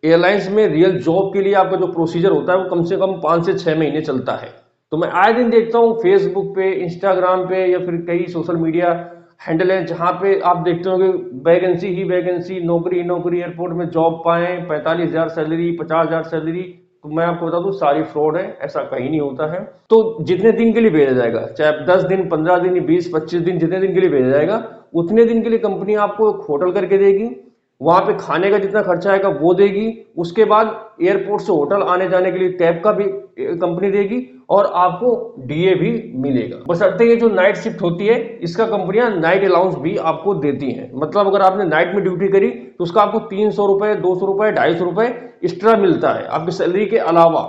Airlines में real job के लिए आपका जो प्रोसीजर होता है वो कम से कम 5 से 6 महीने चलता है। तो मैं आए दिन देखता हूँ फेसबुक पे, इंस्टाग्राम पे या फिर कई सोशल मीडिया हैंडल है जहाँ पे आप देखते हो कि वैकेंसी ही वैकेंसी, नौकरी ही नौकरी, एयरपोर्ट में जॉब पाएं, 45,000 सैलरी, 50,000 सैलरी। तो मैं आपको बता दूं सारी फ्रॉड है, ऐसा कहीं नहीं होता है। तो जितने दिन के लिए भेजा जाएगा, चाहे 10 दिन, 15 दिन, 20, 25 दिन, जितने दिन के लिए भेजा जाएगा उतने दिन के लिए कंपनी आपको एक होटल करके देगी। वहां पे खाने का जितना खर्चा आएगा वो देगी। उसके बाद एयरपोर्ट से होटल आने जाने के लिए कैब का भी कंपनी देगी और आपको डीए भी मिलेगा। बशर्ते ये जो नाइट शिफ्ट होती है इसका कंपनियां नाइट अलाउंस भी आपको देती हैं। मतलब अगर आपने नाइट में ड्यूटी करी तो उसका आपको 300 रुपए, 200 रुपए, 250 रुपए एक्स्ट्रा मिलता है आपकी सैलरी के अलावा।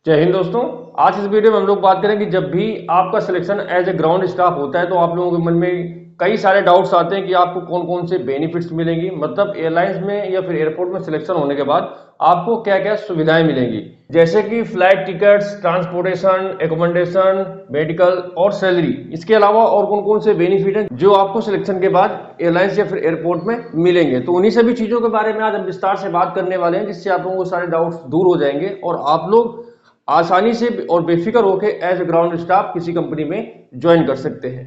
जय हिंद दोस्तों। आज इस वीडियो में हम लोग बात करेंगे जब भी आपका selection as a ground staff होता है तो आप लोगों के मन में कई सारे डाउट्स आते हैं कि आपको कौन कौन से बेनिफिट्स मिलेंगी। मतलब एयरलाइंस में या फिर एयरपोर्ट में सिलेक्शन होने के बाद आपको क्या क्या सुविधाएं मिलेंगी, जैसे कि flight tickets, transportation, accommodation, medical और सैलरी। इसके अलावा और कौन कौन से बेनिफिट हैं जो आपको सिलेक्शन के बाद एयरलाइंस या फिर एयरपोर्ट में मिलेंगे। तो उन्हीं सभी चीजों के बारे में आज हम विस्तार से बात करने वाले हैं, जिससे आप लोगों को सारे डाउट्स दूर हो जाएंगे और आप लोग आसानी से और बेफिक्र होकर एज ए ग्राउंड स्टाफ किसी कंपनी में ज्वाइन कर सकते हैं।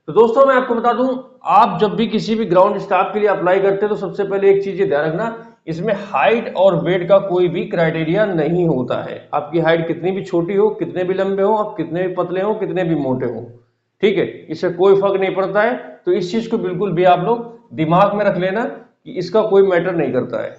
तो दोस्तों मैं आपको बता दूं, आप जब भी किसी भी ग्राउंड स्टाफ के लिए अप्लाई करते हैं तो सबसे पहले एक चीज ये ध्यान रखना, इसमें हाइट और वेट का कोई भी क्राइटेरिया नहीं होता है। आपकी हाइट कितनी भी छोटी हो, कितने भी लंबे हो, आप कितने भी पतले हो, कितने भी मोटे हो, ठीक है, इससे कोई फर्क नहीं पड़ता है। तो इस चीज को बिल्कुल भी आप लोग दिमाग में रख लेना कि इसका कोई मैटर नहीं करता है,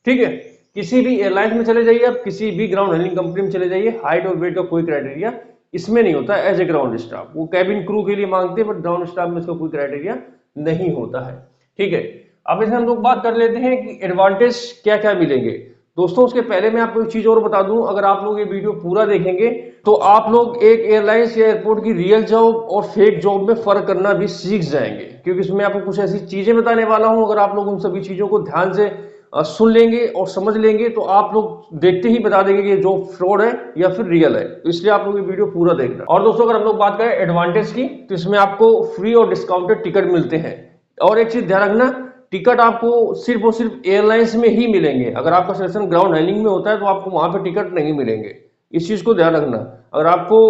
ठीक है। किसी भी एयरलाइंस में चले जाइए, आप किसी भी ग्राउंड हैंडलिंग कंपनी में चले जाइए, हाइट और वेट का कोई क्राइटेरिया इसमें नहीं होता एज ए ग्राउंड स्टाफ। वो कैबिन क्रू के लिए मांगते हैं बट ग्राउंड स्टाफ में इसका कोई क्राइटेरिया नहीं होता है, ठीक है। अब इसमें हम लोग बात कर लेते हैं कि एडवांटेज क्या क्या मिलेंगे। दोस्तों उसके पहले मैं आपको एक चीज और बता दूं, अगर आप लोग ये वीडियो पूरा देखेंगे तो आप लोग एक एयरलाइंस या एयरपोर्ट की रियल जॉब और फेक जॉब में फर्क करना भी सीख जाएंगे, क्योंकि इसमें आपको कुछ ऐसी चीजें बताने वाला हूं। अगर आप लोग उन सभी चीजों को ध्यान से सुन लेंगे और समझ लेंगे तो आप लोग देखते ही बता देंगे कि ये जो फ्रॉड है या फिर रियल है। तो इसलिए आप लोग ये वीडियो पूरा देखना। और दोस्तों अगर हम लोग बात करें एडवांटेज की, तो इसमें आपको फ्री और डिस्काउंटेड टिकट मिलते हैं। और एक चीज ध्यान रखना, टिकट आपको सिर्फ और सिर्फ एयरलाइंस में ही मिलेंगे। अगर आपका सिलेक्शन ग्राउंड हैंडलिंग में होता है तो आपको वहां पर टिकट नहीं मिलेंगे, इस चीज को ध्यान रखना। अगर आपको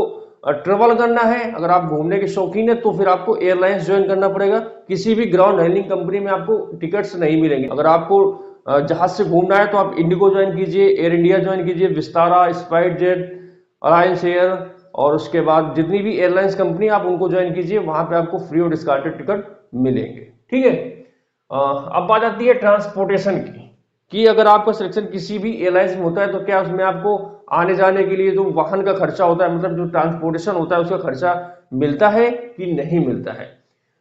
ट्रेवल करना है, अगर आप घूमने के शौकीन है, तो फिर आपको एयरलाइंस ज्वाइन करना पड़ेगा। किसी भी ग्राउंड हैंडलिंग कंपनी में आपको टिकट्स नहीं मिलेंगे। अगर आपको जहाज से घूमना है तो आप इंडिगो ज्वाइन कीजिए, एयर इंडिया ज्वाइन कीजिए, Vistara, spice jet, alliance air और उसके बाद जितनी भी एयरलाइंस कंपनी आप उनको ज्वाइन कीजिए, वहां पे आपको फ्री और डिस्काउंटेड टिकट मिलेंगे, ठीक है। अब बात आती है ट्रांसपोर्टेशन की, कि अगर आपका सिलेक्शन किसी भी एयरलाइंस में होता है तो क्या उसमें आपको आने जाने के लिए जो वाहन का खर्चा होता है, मतलब जो ट्रांसपोर्टेशन होता है, उसका खर्चा मिलता है कि नहीं मिलता है।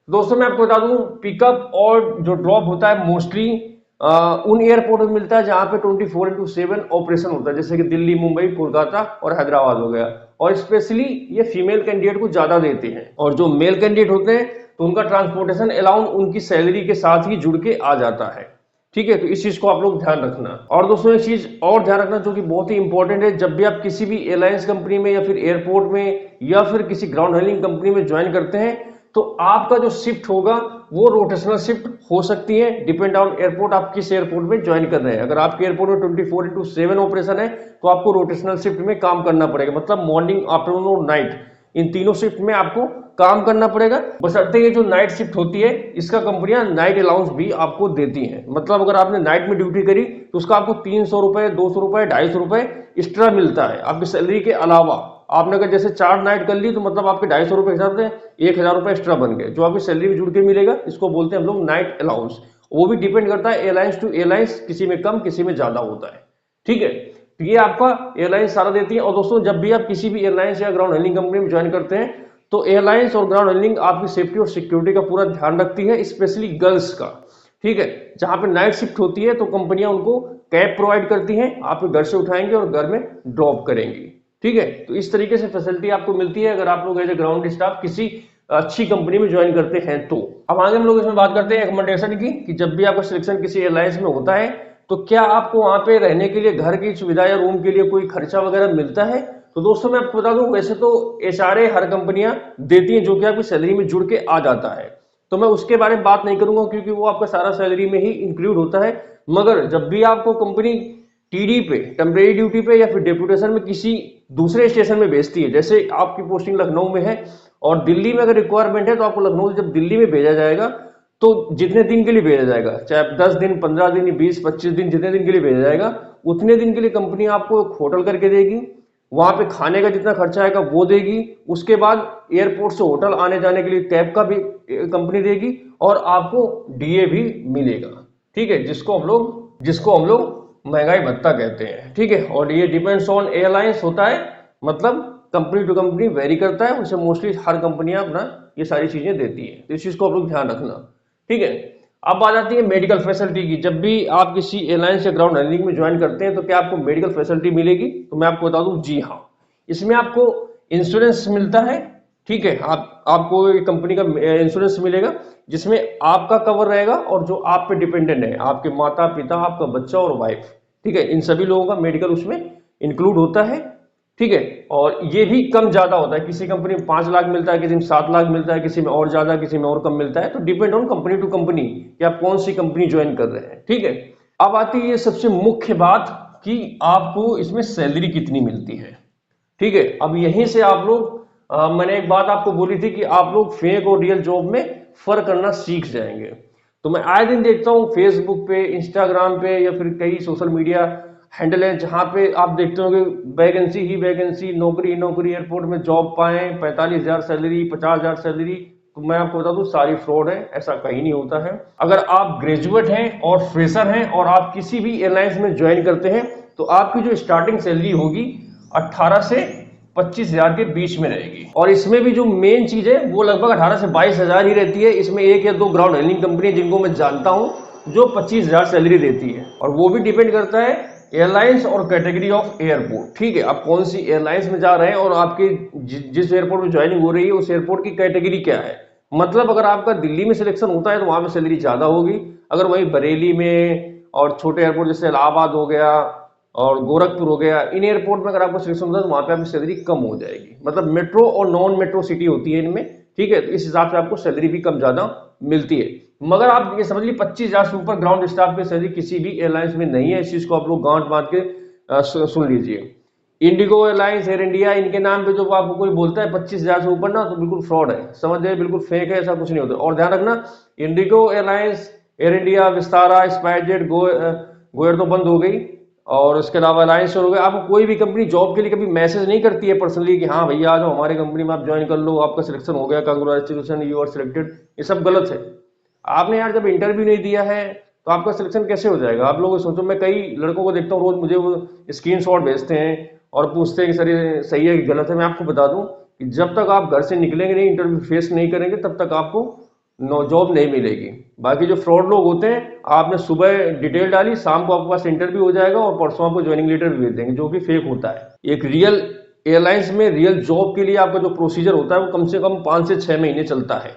दोस्तों मैं आपको बता दूं, पिकअप और जो ड्रॉप होता है मोस्टली उन एयरपोर्ट में मिलता है जहां पे 24/7 ऑपरेशन होता है, जैसे कि दिल्ली, मुंबई, कोलकाता और हैदराबाद हो गया। और स्पेशली ये फीमेल कैंडिडेट को ज्यादा देते हैं, और जो मेल कैंडिडेट होते हैं तो उनका ट्रांसपोर्टेशन अलाउंस उनकी सैलरी के साथ ही जुड़ के आ जाता है, ठीक है। तो इस चीज को आप लोग ध्यान रखना। और दोस्तों एक चीज और ध्यान रखना जो कि बहुत ही इंपॉर्टेंट है, जब भी आप किसी भी एयरलाइंस कंपनी में या फिर एयरपोर्ट में या फिर किसी ग्राउंड हैंडलिंग कंपनी में ज्वाइन करते हैं तो आपका जो शिफ्ट होगा वो रोटेशनल शिफ्ट हो सकती है, डिपेंड ऑन एयरपोर्ट, आप किस एयरपोर्ट में ज्वाइन कर रहे हैं। अगर आपके एयरपोर्ट में 24/7 ऑपरेशन है तो आपको रोटेशनल शिफ्ट में काम करना पड़ेगा, मतलब मॉर्निंग, आफ्टरनून और नाइट, इन तीनों शिफ्ट में आपको काम करना पड़ेगा। बशर्ते ये जो नाइट शिफ्ट होती है इसका कंपनियां नाइट अलाउंस भी आपको देती हैं। मतलब अगर आपने नाइट में ड्यूटी करी तो उसका आपको 300 रुपए, 200 रुपए, 250 रुपए एक्स्ट्रा मिलता है आपकी सैलरी के अलावा। आपने अगर जैसे 4 नाइट कर ली तो मतलब आपके 250 रुपए के हिसाब से 1000 रुपए एक्स्ट्रा बन गए, जो आपकी सैलरी में जुड़ के मिलेगा। इसको बोलते हैं हम लोग नाइट अलाउंस। वो भी डिपेंड करता है एयरलाइंस टू एयरलाइंस, किसी में कम किसी में ज्यादा होता है, ठीक है। तो ये आपका एयरलाइंस सारा देती है। और दोस्तों जब भी आप किसी भी एयरलाइंस या ग्राउंड हैंडलिंग कंपनी में ज्वाइन करते हैं तो एयरलाइंस और ग्राउंड हैंडलिंग आपकी सेफ्टी और सिक्योरिटी का पूरा ध्यान रखती है, स्पेशली गर्ल्स का, ठीक है। जहां पे नाइट शिफ्ट होती है तो कंपनियां उनको कैब प्रोवाइड करती हैं, आपके घर से उठाएंगे और घर में ड्रॉप करेंगी, ठीक है। तो इस तरीके से फैसिलिटी आपको मिलती है अगर आप लोग एज ए ग्राउंड स्टाफ किसी अच्छी कंपनी में ज्वाइन करते हैं तो। अब आगे हम लोग इसमें बात करते हैं एकोमोडेशन की, कि जब भी आपका सिलेक्शन किसी एयरलाइंस में होता है तो क्या आपको वहां पे रहने के लिए घर की सुविधा या रूम के लिए कोई खर्चा वगैरह मिलता है। तो दोस्तों मैं आपको बता दूं, वैसे तो एचआरए हर कंपनियां देती हैं जो कि आपकी सैलरी में जुड़ के आ जाता है, तो मैं उसके बारे में बात नहीं करूंगा क्योंकि वो आपका सारा सैलरी में ही इंक्लूड होता है। मगर जब भी आपको कंपनी टीडी पे, टेम्परेरी ड्यूटी पे या फिर डेपुटेशन में किसी दूसरे स्टेशन में भेजती है, जैसे आपकी पोस्टिंग लखनऊ में है और दिल्ली में अगर रिक्वायरमेंट है तो आपको लखनऊ से जब दिल्ली में भेजा जाएगा तो जितने दिन के लिए भेजा जाएगा, चाहे 10 दिन, 15 दिन, 20-25 दिन, जितने दिन के लिए भेजा जाएगा उतने दिन के लिए कंपनी आपको एक होटल करके देगी, वहां पे खाने का जितना खर्चा आएगा वो देगी। उसके बाद एयरपोर्ट से होटल आने जाने के लिए कैब का भी कंपनी देगी और आपको डीए भी मिलेगा, ठीक है, जिसको हम लोग महंगाई भत्ता कहते हैं, ठीक है। और ये डिपेंड्स ऑन एयरलाइंस होता है, मतलब कंपनी टू कंपनी वेरी करता है, उसे मोस्टली हर कंपनियां अपना ये सारी चीजें देती है, तो इस चीज को आप लोग ध्यान रखना, ठीक है। अब आ जाती है मेडिकल फैसिलिटी की। जब भी आप किसी एयरलाइंस या ग्राउंड हैंडलिंग में ज्वाइन करते हैं तो क्या आपको मेडिकल फैसिलिटी मिलेगी? तो मैं आपको बता दूं, जी हाँ, इसमें आपको इंश्योरेंस मिलता है, ठीक है। आपको कंपनी का इंश्योरेंस मिलेगा जिसमें आपका कवर रहेगा और जो आप पे डिपेंडेंट है, आपके माता पिता, आपका बच्चा और वाइफ, ठीक है, इन सभी लोगों का मेडिकल उसमें इंक्लूड होता है, ठीक है। और ये भी कम ज्यादा होता है, किसी कंपनी में 5 लाख मिलता है, किसी में 7 लाख मिलता है, किसी में और ज्यादा, किसी में और कम मिलता है, तो depend on company to company कि आप कौन सी कंपनी ज्वाइन कर रहे हैं, ठीक है। अब आती है सबसे मुख्य बात कि आपको इसमें सैलरी कितनी मिलती है, ठीक है। अब यहीं से आप लोग मैंने एक बात आपको बोली थी कि आप लोग फेक और रियल जॉब में फर्क करना सीख जाएंगे। तो मैं आए दिन देखता हूँ फेसबुक पे, इंस्टाग्राम पे या फिर कई सोशल मीडिया हैंडल है जहां पे आप देखते हो कि वैकेंसी ही वैकेंसी, नौकरी नौकरी, एयरपोर्ट में जॉब पाए, 45,000 सैलरी, 50,000 सैलरी। तो मैं आपको बता दूं सारी फ्रॉड है, ऐसा कहीं नहीं होता है। अगर आप ग्रेजुएट हैं और फ्रेशर हैं और आप किसी भी एयरलाइंस में ज्वाइन करते हैं तो आपकी जो स्टार्टिंग सैलरी होगी 18 से 25,000 के बीच में रहेगी। और इसमें भी जो मेन चीज है वो लगभग 18 से 22,000 ही रहती है। इसमें 1 या 2 ग्राउंड हैंडलिंग कंपनी जिनको मैं जानता हूं जो 25,000 सैलरी देती है, और वो भी डिपेंड करता है एयरलाइंस और कैटेगरी ऑफ एयरपोर्ट, ठीक है। आप कौन सी एयरलाइंस में जा रहे हैं और आपके जिस एयरपोर्ट में ज्वाइनिंग हो रही है उस एयरपोर्ट की कैटेगरी क्या है। मतलब अगर आपका दिल्ली में सिलेक्शन होता है तो वहां पे सैलरी ज्यादा होगी, अगर वहीं बरेली में और छोटे एयरपोर्ट जैसे इलाहाबाद हो गया और गोरखपुर हो गया, इन एयरपोर्ट में अगर आपको सिलेक्शन होता है तो वहां पे आपकी सैलरी कम हो जाएगी। मतलब मेट्रो और नॉन मेट्रो सिटी होती है इनमें, ठीक है, तो इस हिसाब से आपको सैलरी भी कम ज्यादा मिलती है। मगर आप ये समझ लीजिए 25,000 से ऊपर ग्राउंड स्टाफ की सैलरी किसी भी एयरलाइंस में नहीं है। इस चीज को आप लोग गांठ बांध के सुन लीजिए। इंडिगो एयरलाइंस, एयर इंडिया, इनके नाम पे जो आपको कोई बोलता है 25,000 से ऊपर ना, तो बिल्कुल फ्रॉड है, समझ जाइए, बिल्कुल फेक है, ऐसा कुछ नहीं होता। और ध्यान रखना, Indigo airlines, air India, Vistara, SpiceJet, GoAir तो बंद हो गई, और उसके अलावा अलायंस हो गया। आपको कोई भी कंपनी जॉब के लिए कभी मैसेज नहीं करती है पर्सनली कि हाँ भैया आ जाओ हमारी कंपनी में, आप ज्वाइन कर लो, आपका सिलेक्शन हो गया, कांग्रेचुलेशन, यू आर सिलेक्टेड। ये सब गलत है। आपने यार जब इंटरव्यू नहीं दिया है तो आपका सिलेक्शन कैसे हो जाएगा? आप लोग सोचो, मैं कई लड़कों को देखता हूँ रोज, मुझे वो स्क्रीनशॉट भेजते हैं और पूछते हैं कि सर ये सही है कि गलत है। मैं आपको बता दूं कि जब तक आप घर से निकलेंगे नहीं, इंटरव्यू फेस नहीं करेंगे, तब तक आपको जॉब नहीं मिलेगी। बाकी जो फ्रॉड लोग होते हैं, आपने सुबह डिटेल डाली, शाम को आपके पास इंटरव्यू हो जाएगा और परसों आपको ज्वाइनिंग लेटर भी भेज देंगे, जो कि फेक होता है। एक रियल एयरलाइंस में रियल जॉब के लिए आपका जो प्रोसीजर होता है वो कम से कम 5 से 6 महीने चलता है,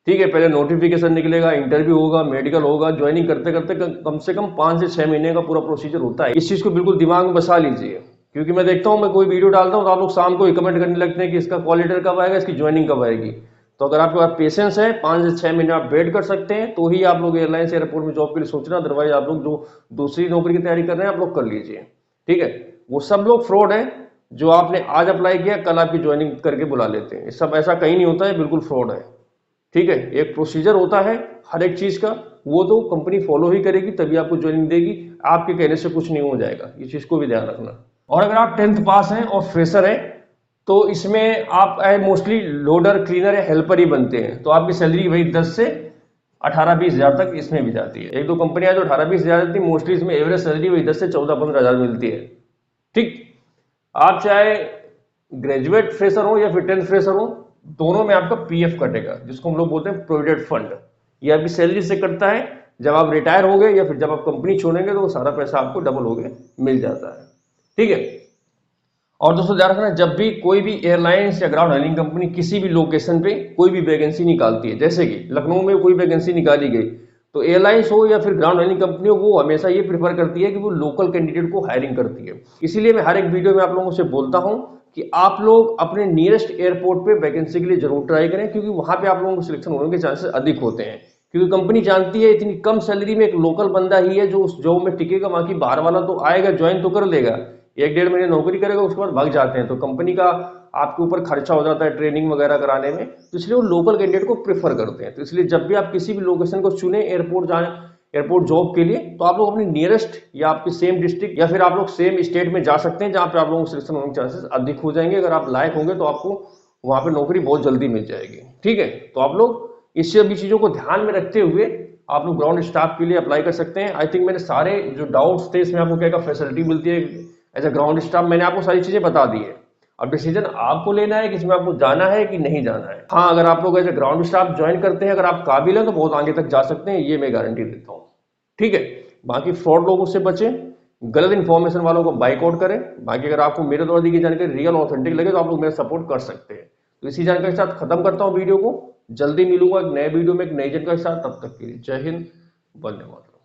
ठीक है। पहले नोटिफिकेशन निकलेगा, इंटरव्यू होगा, मेडिकल होगा, ज्वाइनिंग करते करते कम से कम 5 से 6 महीने का पूरा प्रोसीजर होता है। इस चीज को बिल्कुल दिमाग में बसा लीजिए, क्योंकि मैं देखता हूं, मैं कोई वीडियो डालता हूं तो आप लोग शाम को ही कमेंट करने लगते हैं कि इसका कॉल लेटर कब आएगा, इसकी ज्वाइनिंग कब आएगी। तो अगर आपके पास पेशेंस है, 5 से 6 महीने आप वेट कर सकते हैं, तो ही आप लोग एयरलाइंस एयरपोर्ट में जॉब के लिए सोचना। अदरवाइज आप लोग जो दूसरी नौकरी की तैयारी कर रहे हैं आप लोग कर लीजिए, ठीक है। वो सब लोग फ्रॉड है, जो आपने आज अप्लाई किया कल आपकी ज्वाइनिंग करके बुला लेते हैं। सब ऐसा कहीं नहीं होता है, बिल्कुल फ्रॉड है, ठीक है। एक प्रोसीजर होता है हर एक चीज का, वो तो कंपनी फॉलो ही करेगी, तभी आपको ज्वाइनिंग देगी। आपके कहने से कुछ नहीं हो जाएगा, इस चीज को भी ध्यान रखना। और अगर आप 10th पास हैं और फ्रेशर हैं तो इसमें आप मोस्टली लोडर, क्लीनर या हेल्पर ही बनते हैं, तो आपकी सैलरी वही 10 से 18-20 हजार तक इसमें भी जाती है। 1-2 कंपनियां जो 18-20 हजार देती है, मोस्टली इसमें एवरेज सैलरी वही 10 से 14-15 हजार मिलती है, ठीक। आप चाहे ग्रेजुएट फ्रेशर हो या फिर 10th फ्रेशर हो, दोनों में आपका पीएफ कटेगा, जिसको हम लोग बोलते हैं प्रोविडेंट फंड। ये आपकी सैलरी से कटता है। जब आप रिटायर हो गए या फिर जब आप कंपनी छोड़ेंगे तो वो सारा पैसा आपको डबल हो गए मिल जाता है, ठीक है। और दोस्तों ध्यान रखना, जब भी कोई भी एयरलाइंस या ग्राउंड हैंडलिंग कंपनी किसी भी लोकेशन पे कोई भी वैकेंसी निकालती है, जैसे कि लखनऊ में कोई वैकेंसी निकाली गई, तो एयरलाइंस हो या फिर ग्राउंड हैंडलिंग कंपनी हो, वो हमेशा ये प्रेफर करती है कि वो लोकल कैंडिडेट को हायरिंग करती है। इसीलिए मैं हर एक वीडियो में आप लोगों से बोलता हूं कि आप लोग अपने नियरेस्ट एयरपोर्ट पे वैकेंसी के लिए जरूर ट्राई करें, क्योंकि वहां पे आप लोगों को सिलेक्शन होने के चांसेस अधिक होते हैं। क्योंकि कंपनी जानती है इतनी कम सैलरी में एक लोकल बंदा ही है जो उस जॉब में टिकेगा, बाकी बाहर वाला तो आएगा ज्वाइन तो कर लेगा, 1-1.5 महीने नौकरी करेगा, उसके बाद भाग जाते हैं, तो कंपनी का आपके ऊपर खर्चा हो जाता है ट्रेनिंग वगैरह कराने में, तो इसलिए वो लोकल कैंडिडेट को प्रेफर करते हैं। तो इसलिए जब भी आप किसी भी लोकेशन को चुने एयरपोर्ट जाने, एयरपोर्ट जॉब के लिए, तो आप लोग अपनी नियरेस्ट या आपके सेम डिस्ट्रिक्ट या फिर आप लोग सेम स्टेट में जा सकते हैं जहां पे आप लोगों को सिलेक्शन होने के चांसेस अधिक हो जाएंगे। अगर आप लायक होंगे तो आपको वहां पे नौकरी बहुत जल्दी मिल जाएगी। ठीक है, तो आप लोग इस सभी चीजों को ध्यान में रखते हुए आप लोग ग्राउंड स्टाफ के लिए अप्लाई कर सकते हैं। आई थिंक मैंने सारे जो डाउट्स थे इसमें, आपको क्या क्या फैसिलिटी मिलती है एज ए ग्राउंड स्टाफ, मैंने आपको सारी चीजें बता दी है। अब डिसीजन आपको लेना है कि इसमें आपको जाना है कि नहीं जाना है। हाँ, अगर आप लोग as a ground staff join करते हैं, अगर आप काबिल हैं तो बहुत आगे तक जा सकते हैं, ये मैं गारंटी देता हूँ। ठीक है, बाकी फ्रॉड लोगों से बचें, गलत इंफॉर्मेशन वालों को बाइकआउट करें। बाकी अगर आपको मेरे द्वारा दी गई जानकारी रियल ऑथेंटिक लगे तो आप लोग मेरा सपोर्ट कर सकते हैं। तो इसी जानकारी के साथ खत्म करता हूं वीडियो को, जल्दी मिलूंगा एक नए वीडियो में एक नई जानकारी के साथ। तब तक के लिए जय हिंद, वंदे मातरम।